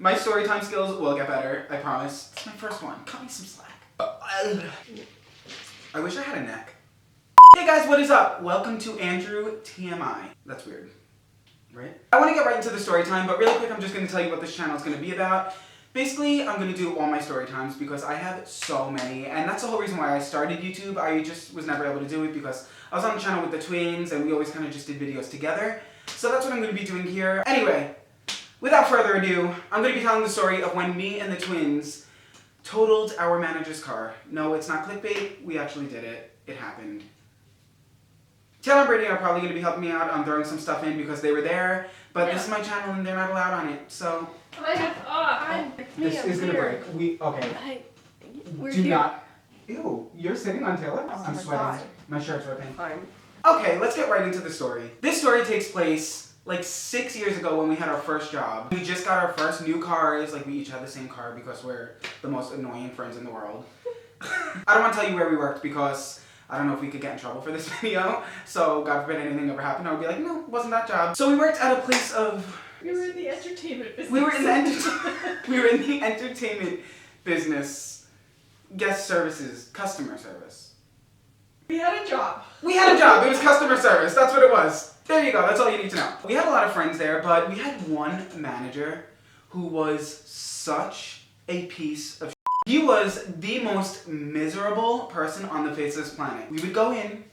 My story time skills will get better, I promise. It's my first one. Cut me some slack. I wish I had a neck. Hey guys, what is up? Welcome to AndrewTMI. That's weird, right? I want to get right into the story time, but really quick, I'm just going to tell you what this channel is going to be about. Basically, I'm going to do all my story times because I have so many, and that's the whole reason why I started YouTube. I just was never able to do it because I was on the channel with the twins, and we always kind of just did videos together. So that's what I'm going to be doing here. Anyway, without further ado, I'm going to be telling the story of when me and the twins totaled our manager's car. No, it's not clickbait. We actually did it. It happened. Taylor and Brittney are probably going to be helping me out on throwing some stuff in because they were there, but This is my channel and they're not allowed on it, so... This is going to break. Okay. Do not... Ew, you're sitting on Taylor? I'm sweating. My shirt's ripping. Fine. Okay, let's get right into the story. This story takes place like 6 years ago when we had our first job. We just got our first new cars, like we each had the same car because we're the most annoying friends in the world. I don't want to tell you where we worked because I don't know if we could get in trouble for this video, so God forbid anything ever happened, I would be like, no, it wasn't that job. So we worked at a place of... We were in the entertainment business. We were in the entertainment business, guest services, customer service. We had a job. We had a job. It was customer service. That's what it was. There you go. That's all you need to know. We had a lot of friends there, but we had one manager who was such a piece of shit. He was the most miserable person on the face of this planet. We would go in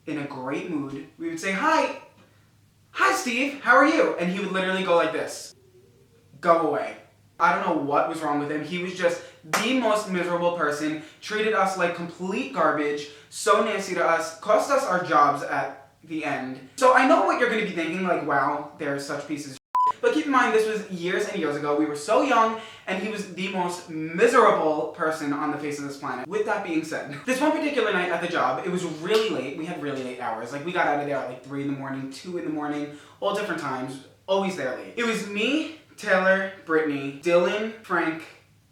a great mood. We would say, hi, Steve, how are you? And he would literally go like this. Go away. I don't know what was wrong with him. He was just the most miserable person, treated us like complete garbage, so nasty to us, cost us our jobs at the end. So I know what you're going to be thinking, like, wow, they're such pieces of shit. But keep in mind, this was years and years ago. We were so young, and he was the most miserable person on the face of this planet. With that being said, this one particular night at the job, it was really late. We had really late hours. Like, we got out of there at like 3 in the morning, 2 in the morning, all different times, always there late. It was me, Taylor, Brittney, Dylan, Frank,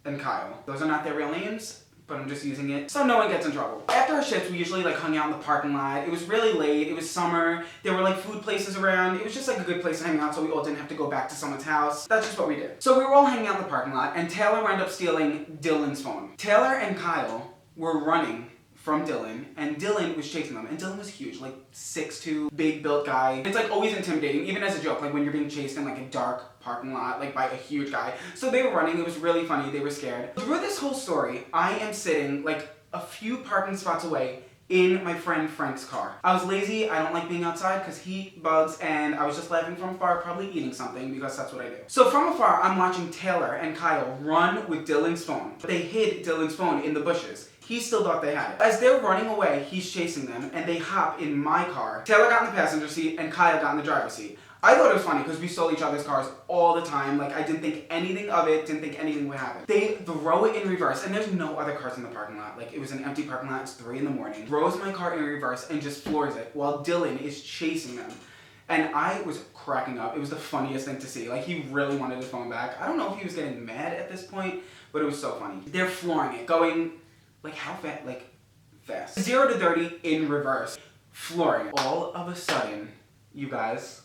and Kyle. Those are not their real names, but I'm just using it so no one gets in trouble. After our shifts, we usually like hung out in the parking lot. It was really late. It was summer. There were like food places around. It was just like a good place to hang out so we all didn't have to go back to someone's house. That's just what we did. So we were all hanging out in the parking lot and Taylor wound up stealing Dylan's phone. Taylor and Kyle were running from Dylan, and Dylan was chasing them. And Dylan was huge, like 6'2", big built guy. It's like always intimidating, even as a joke, like when you're being chased in like a dark parking lot, like by a huge guy. So they were running, it was really funny, they were scared. Through this whole story, I am sitting like a few parking spots away in my friend Frank's car. I was lazy, I don't like being outside because heat, bugs, and I was just laughing from afar, probably eating something because that's what I do. So from afar, I'm watching Taylor and Kyle run with Dylan's phone. They hid Dylan's phone in the bushes. He still thought they had it. As they're running away, he's chasing them, and they hop in my car. Taylor got in the passenger seat, and Kyle got in the driver's seat. I thought it was funny because we stole each other's cars all the time. Like, I didn't think anything of it, didn't think anything would happen. They throw it in reverse, and there's no other cars in the parking lot. Like, it was an empty parking lot, it's 3 in the morning. Throws my car in reverse and just floors it while Dylan is chasing them. And I was cracking up. It was the funniest thing to see. Like, he really wanted his phone back. I don't know if he was getting mad at this point, but it was so funny. They're flooring it, going, like, how fast? Like, fast. 0 to 30 in reverse. Flooring. All of a sudden, you guys,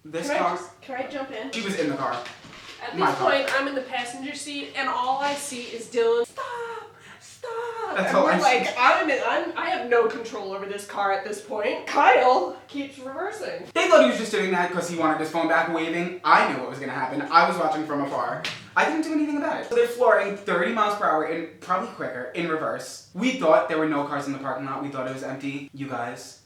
this car... Can I jump in? She was in the car. At this point, I'm in the passenger seat, and all I see is Dylan. Stop! That's and all we're I like, see. I have no control over this car at this point. Kyle keeps reversing. They thought he was just doing that because he wanted his phone back, waving. I knew what was going to happen. I was watching from afar. I didn't do anything about it. So they're flooring 30 miles per hour, and probably quicker, in reverse. We thought there were no cars in the parking lot. We thought it was empty. You guys,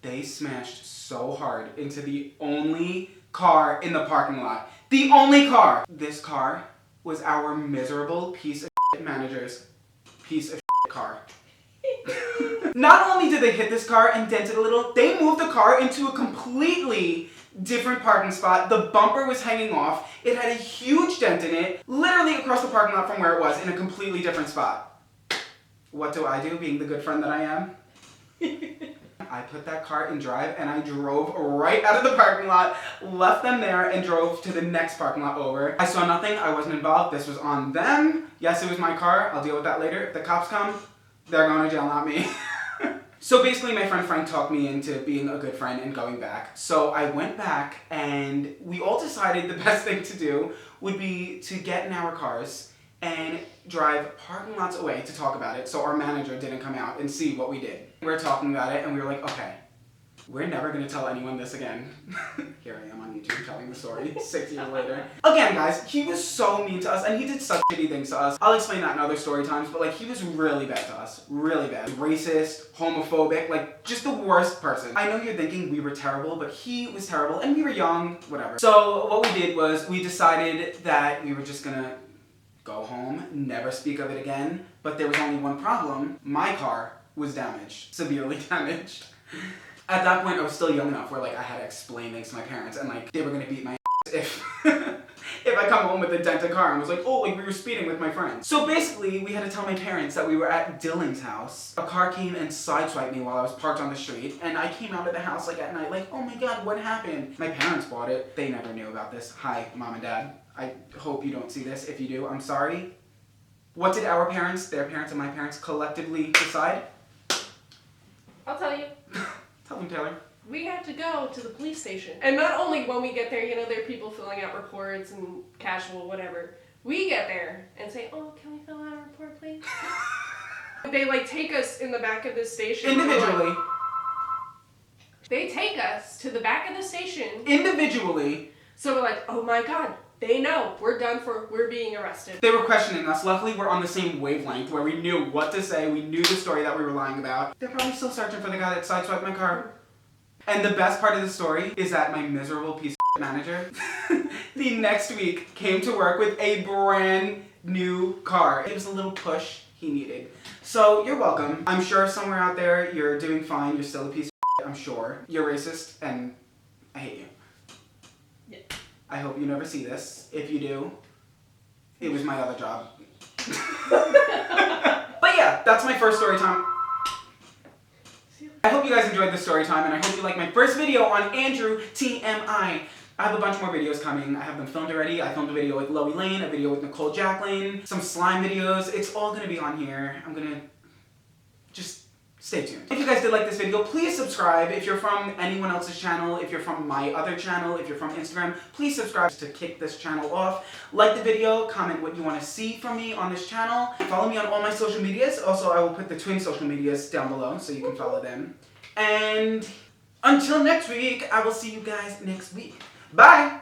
they smashed so hard into the only car in the parking lot. The only car! This car was our miserable piece of shit manager's piece of shit car. Not only did they hit this car and dent it a little, they moved the car into a completely different parking spot. The bumper was hanging off. It had a huge dent in it, literally across the parking lot from where it was, in a completely different spot. What do I do, being the good friend that I am? I put that car in drive and I drove right out of the parking lot, left them there, and drove to the next parking lot over. I saw nothing, I wasn't involved, this was on them. Yes, it was my car, I'll deal with that later. If the cops come, they're going to jail, not me. So basically my friend Frank talked me into being a good friend and going back. So I went back and we all decided the best thing to do would be to get in our cars and drive parking lots away to talk about it so our manager didn't come out and see what we did. We were talking about it and we were like, okay, we're never going to tell anyone this again. Here I am on YouTube telling the story 6 years later. Again, guys, he was so mean to us and he did such shitty things to us. I'll explain that in other story times, but like he was really bad to us. Really bad. Racist, homophobic, like just the worst person. I know you're thinking we were terrible, but he was terrible and we were young, whatever. So what we did was we decided that we were just gonna go home, never speak of it again, but there was only one problem. My car was damaged, severely damaged. At that point, I was still young enough where like I had to explain things to my parents and like they were gonna beat my ass if if I come home with a dented car and was like, oh, like we were speeding with my friends. So basically, we had to tell my parents that we were at Dylan's house. A car came and sideswiped me while I was parked on the street, and I came out of the house like at night, like, oh my god, what happened? My parents bought it. They never knew about this. Hi, mom and dad. I hope you don't see this. If you do, I'm sorry. What did our parents, their parents, and my parents collectively decide? I'll tell you. Tell them, Taylor. We had to go to the police station. And not only when we get there, you know, there are people filling out reports and casual, whatever. We get there and say, oh, can we fill out a report, please? They, like, take us in the back of the station. Individually. They take us to the back of the station. Individually. So we're like, oh my god, they know. We're being arrested. They were questioning us. Luckily, we're on the same wavelength where we knew what to say. We knew the story that we were lying about. They're probably still searching for the guy that sideswiped my car. And the best part of the story is that my miserable piece of manager the next week came to work with a brand new car. It was a little push he needed. So you're welcome. I'm sure somewhere out there you're doing fine. You're still a piece of I'm sure. You're racist and I hate you. Yeah. I hope you never see this. If you do, it was my other job. But yeah, that's my first story time. I hope you guys enjoyed this story time, and I hope you like my first video on AndrewTMI. I have a bunch more videos coming. I have them filmed already. I filmed a video with Loie Lane, a video with Nicole Jacqueline, some slime videos. It's all gonna be on here. I'm gonna just stay tuned. If you guys did like this video, please subscribe. If you're from anyone else's channel, if you're from my other channel, if you're from Instagram, please subscribe to kick this channel off. Like the video, comment what you want to see from me on this channel. Follow me on all my social medias. Also, I will put the twin social medias down below so you can follow them. And until next week, I will see you guys next week. Bye!